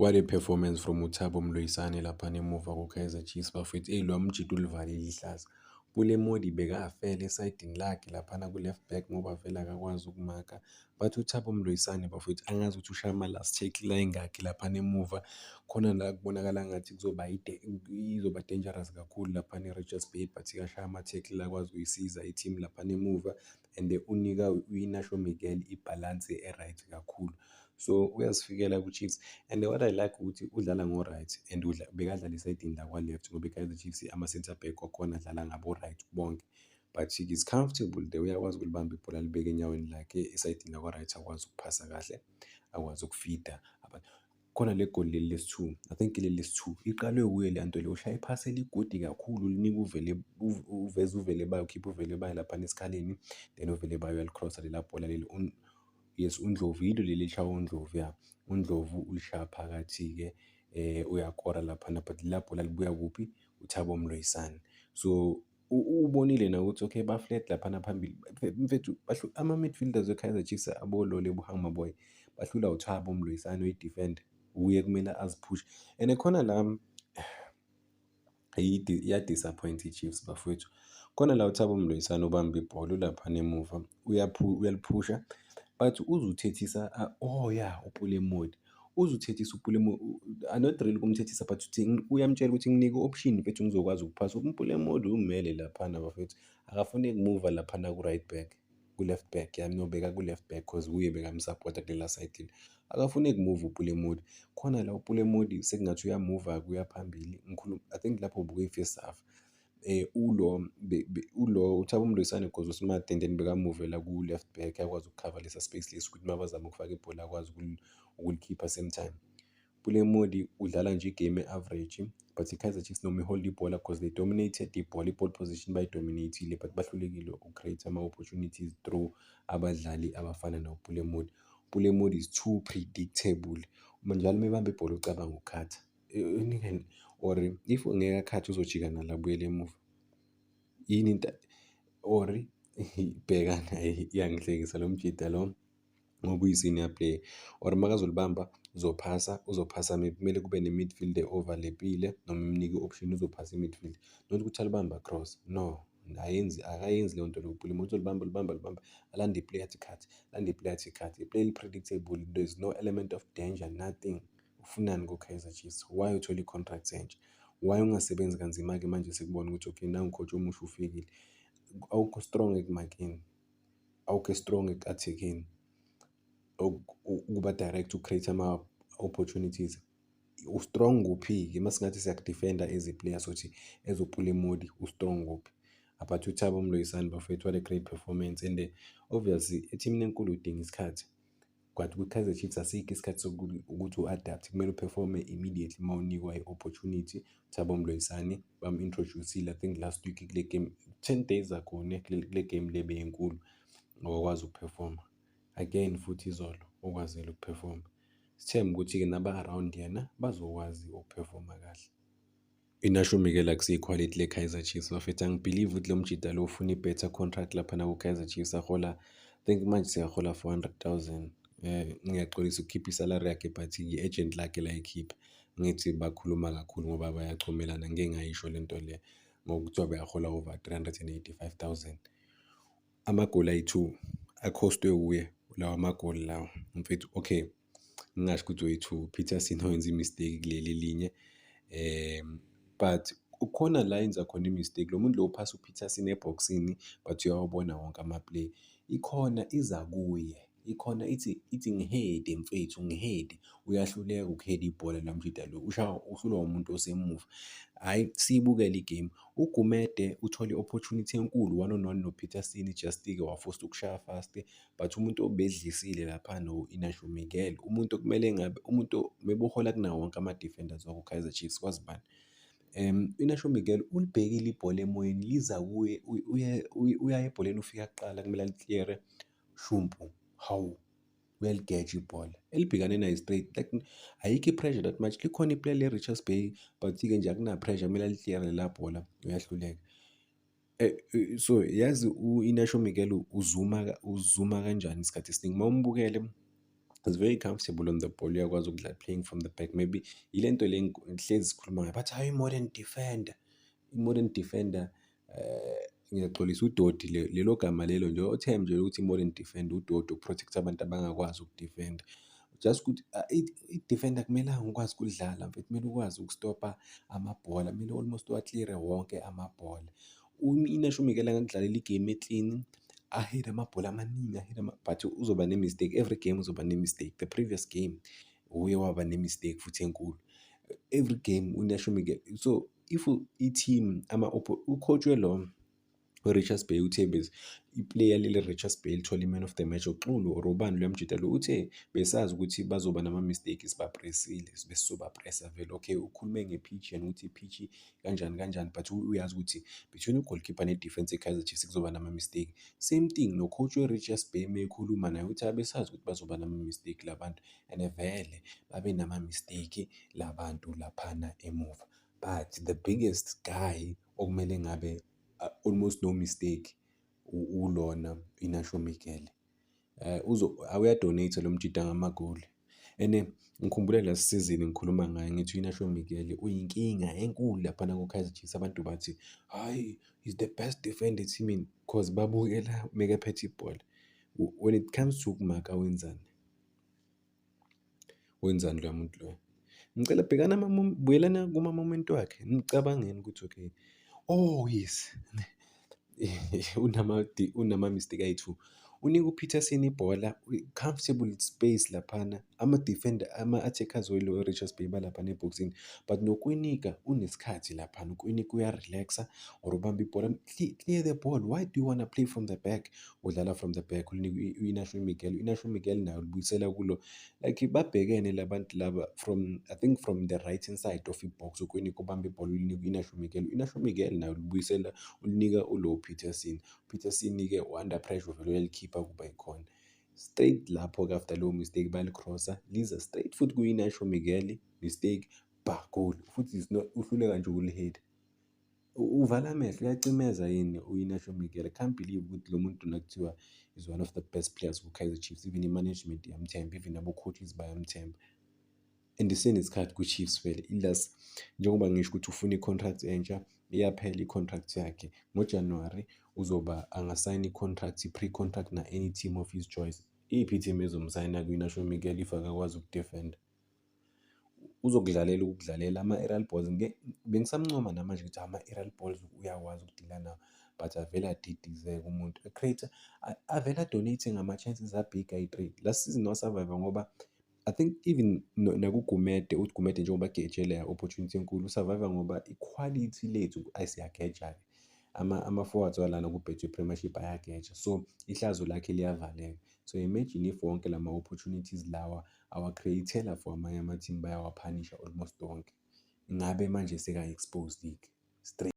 What a performance from uThabo Mloisane laphana emuva ko-Kaizer Chiefs bafethu. Lo mjito ulivalile ihlazo. Pulemodi bekafela esayidini lakhe laphana ku-left back ngoba vele akakwazi ukumaka. But uThabo Mloisane bafethu angazi ukuthi ushaya ama-last tackle ayingakhi laphana emuva. Khona la kubonakala ngathi izoba dangerous kakhulu laphana e-Richards Bay, but ikashaya ama-tackle akwazi ukuyisiza i-team laphana emuva. And unika uInacio Miguel ibhalansi e-right kakhulu. So uyazifikela ku-Chiefs. And what I like ukuthi udlala ngo-right and bekadlala esayidini lakwa-left ngoba i-Kaizer Chiefs ama-centre back wakhona adlala ngabo-right bonke. But he is comfortable there, uyakwazi ukulibamba ibhola alibeke enyaweni lakhe esayidini lakwa-right, akwazi ukuphasa kahle, akwazi ukufida. Khona le goal leli lesi-2, I think leli lesi-2 iqalwe kuye le nto le, ushaya iphasi eligudi kakhulu linika uvele bayo, ukhipha uvele bayo laphana esikhaleni, then uvele bayo uyalicrossa lela bhola leli. Yes, uNdlovu yilo leli elishaya uNdlovu, ya uNdlovu ulishaya phakathi-ke uyakora laphana, but la bhola libuya kuphi? uThabo Mloisane. So ubonile na ukuthi okay ba-flat laphana phambili mfethu, ama-midfielders we-Kaizer Chiefs abolole buhamba boy bahlula uThabo Mloisane oyi-defender, uye kumele aziphushe. And khona la iya-disappoint i-Chiefs bafowethu. Khona la uThabo Mloisane ubamba ibhola ulaphana emuva uyaliphusha, but uzuthethisa uPulemodi uzuthethisa uPulemodi, not really ukumthethisa, but uthi uyamtshela ukuthi nginike i-option mfethu ngizokwazi ukuphasa. uPulemodi umele laphana bafethu, akafune ukumuva laphana ku-right back, ku-left back, nobeka ku-left back cause uye bekamsapota kulela sayidini. Akafune kumuva uPulemodi. Khona la uPulemodi sekungathi uyamuva kuya phambili, I think lapho bekuyi-first half. uThabo Mloisane cause u-smart and then bekamuvela ku-left back, akwazi ukukhava lesa space lesi ukuthi mabazama ukufaka ibhola akwazi ukulikhipha same time. Pulemodi udlala nje igame e-average, but i-Kaizer Chiefs noma ihold ibhola cause they dominated ibhola, i-ball position bayi-dominate-ile, but bahlulekile uku-create ama-opportunities through abadlali abafana noPulemodi. Pulemodi is too predictable. Njalo mebamba ibhola ucabanga ukukhatha. Or if ungeke akhathe uzojika nala abuyele emuva. Yini into or bhekana iyangihlekisa lo mjida lo ngoba uyi-senior player. Or makazolibamba uzophasa kumele kube ne-midfield overlappile noma imnike i-option uzophasa i-midfield, not ukuthi alibamba cross, no. Akayenzi leyo nto leyo uPulemodi, uzolibamba alande iplayer athi cut, lande iplayer athi cut. Iplay eli-predictable, there is no element of danger, nothing. Ufunani ko-Kaizer Chiefs? Why uthole i-contract entsha? Why ungasebenzi kanzima-ke manje sekubona ukuthi okay nangu coach omusha ufikile? Awukho strong ekumakeni, awukho strong eku-attack-eni, ukuba direct, uku-create ama-opportunities. U-strong kuphi-ke? Masingathi siyakudefenda as i-player sothi as uPulemodi u-strong kuphi? But uThabo Mloisane bafethu, what a great performance. And obviously ethimini enkulu udinga isikhathi, but kwi-Kaizer Chiefs asikho isikhathi sokuthi u-adapt, kumele uperforme immediately uma unikwa i-opportunity. uThabo Mloisane bam-introduce-ile I think last week kule game, 10 days ago kule game le beyinkulu, wakwazi ukuperforma again futhi izolo okwazile ukuperforma. Sithemba ukuthi-ke naba-around yena bazokwazi ukuperforma kahle. Inacio Miguel akusiyi-quality le-Kaizer Chiefs bafethu, angibhilivi ukuthi lo mjida lo ufuna i-better contract laphana ku-Kaizer Chiefs. Ahola, I think manje siyahola 400,000. Ngiyaxolisa ukukhipha isalari yakhe, but i-agent lakhe la ekhipha. Ngithi bakhuluma kakhulu ngoba bayachomelana, ngeke ngayisho le nto le ngokuthiwa beyahola over 385,000. Amagoli ayi-2 akhostwe uye lawa magoli lawa mfethu. Okay, ngingasho ukuthi oyi-2, Peterson owenza i-mistake kuleli linye, but ukhona la yenza khona i-mistake. Lo muntu lo uphasa uPeterson eboxini, but uyawabona wonke ama-play. Ikhona iza kuye, ikhona ithi ngihede mfethu, ngihede. Uyahluleka ukuheda ibhola la mjida lo, uhlulwa umuntu osemuva. Hhayi, siyibukele igame. uGumede uthole i-opportunity enkulu 1-on-1 noPeterson, just-ke wafosta ukushaya fast, but umuntu obedlisile lapha no-Inacio Miguel, umuntu okumele ngabe umuntu mebuhola kunawo wonke ama-defenders waku-Kaizer Chiefs, kwazi bani? Inacio Miguel ulibhekile ibhola emoyeni, liza kuye, uya ebholeni, ufika kuqala kumele ali-clear-e, shumpu, hawu, uyaligeja ibhola elibhekane nayo straight, like ayikho i-pressure that much. Likhona iplay le-Richards Bay, but-ke nje akuna-pressure, kumele ali-clear-e la bhola, uyahluleka. So yazi u-Inacio Miguel uzuma kanjani isikhathi esiningi uma umbukele is very comfortable on the ball, uyakwazi ukudlala playing from the back. Maybe ile nto le hlezi sikhuluma ngayo, but hayi i-modern defender, i-modern defender ngiyaxolisa udodi lelo gama lelo nje o-term nje ukuthi i-modern defender udodi uku-protect-a abantu abangakwazi ukudifenda. Just ukuthi i-defender akumelanga ukwazi ukudlala mfethu, kumele ukwazi ukustopa amabhola, kumele almost uwa-clear-e wonke amabhola. I-Inacio Miguel angakudlalela igame e-clean, ahit amabhola amaningi, but uzoba ne-mistake, every game uzoba ne-mistake. The previous game uye waba ne-mistake futhi enkulu. Every game u-Inacio Miguel. So if i-team u-coach lo Richards Bay uthe iplayer leli Richards Bay lithola i-man of the match, uXulu or ubani loya mjida lo, uthe besazi ukuthi bazoba nama-mistake sibapresile, sizobapressa vele. Okay, ukhulume nge-pitch and ukuthi i-pitch kanjani kanjani, but uyazi ukuthi between u-goalkeeper ne-defense e-Kaizer Chiefs kuzoba nama-mistake. Same thing no-coach we-Richards Bay mekhuluma naye uthi abesazi ukuthi bazoba nama-mistake labantu, and vele babe nama-mistake labantu laphana emuva. But the biggest guy okumele ngabe almost no mistake ulona Inacio Miguel. Uyadonate lo mjida ngamagoli. And ngikhumbule last season ngikhuluma ngaye ngithi Inacio Miguel uyinkinga enkulu laphana ku-Kaizer Chiefs. Abantu bathi hayi, he's the best defender teamini because babukela mekephethe ibhola. When it comes to ukumaka wenzani loya muntu loya? Ngicela buyelana kuma-moment wakhe, ngicabangeni ukuthi okay, oh yes, unama-mistake ayi-2. Unika uPeterson ibhola, comfortable space laphana, ama-defender, ama-attackers we-Richards Bay balaphana ebhokisini, but nokwinika unesikhathi laphana, ukwinika uya-relax-a or ubamba ibhola, clear the ball. Why do you want to play from the back? Udlala from the back, ulinika u-Inacio Miguel. U-Inacio Miguel naye ulibuyisela kulo, like babhekene labantu laba from, I think from the right hand side of i-box, ukwinika ubamba ibhola ulinika u-Inacio Miguel. U-Inacio Miguel naye ulibuyisela ulinika ulo Peterson. Peterson-ke under pressure vele uyalikhipha kuba yikhona. Straight lapho-ke after lowo mistake balicrossa, liza straight futhi ku-Inacio Miguel, mistake, goal. Futhi uhluleka nje ukulihit. Uvala amehlo, uyacimeza yini u-Inacio Miguel? I can't believe ukuthi lo muntu nakuthiwa is one of the best players ku-Kaizer Chiefs. Even i-management iyamthemba, even abo-coaches bayamthemba. And isenesikhathi ku-Chiefs vele, ilas njengoba ngisho ukuthi ufuna i-contract entsha, iyaphela i-contract yakhe ngoJanuwari, uzoba angasayina i-contract, i-pre-contract na any team of his choice. Iyiphi i-team ezomsayina ku-Inacio Miguel if akakwazi ukudefenda? Ukudlalela ama-aerial balls. Bengisamncoma namanje ukuthi ama-aerial balls uyakwazi ukudila nawo, but avele adidizeke umuntu. A-creator, avele adonate ngama-chances abhig ayi-3. Last season wasurvive ngoba I think even nakuGumede, uthi Gumede njengoba agejele opportunity enkulu, usurvive ngoba i-quality lethu siyageja-ke. Ama-forwards walana ku-Betway Premiership ayageja, so ihlazo lakhe liyavaleka. So imagine if wonke lama-opportunities lawa awa-create-ela for amanye ama-team bayawaphanisha almost wonke. Ngabe manje seka-exposed-ke straight.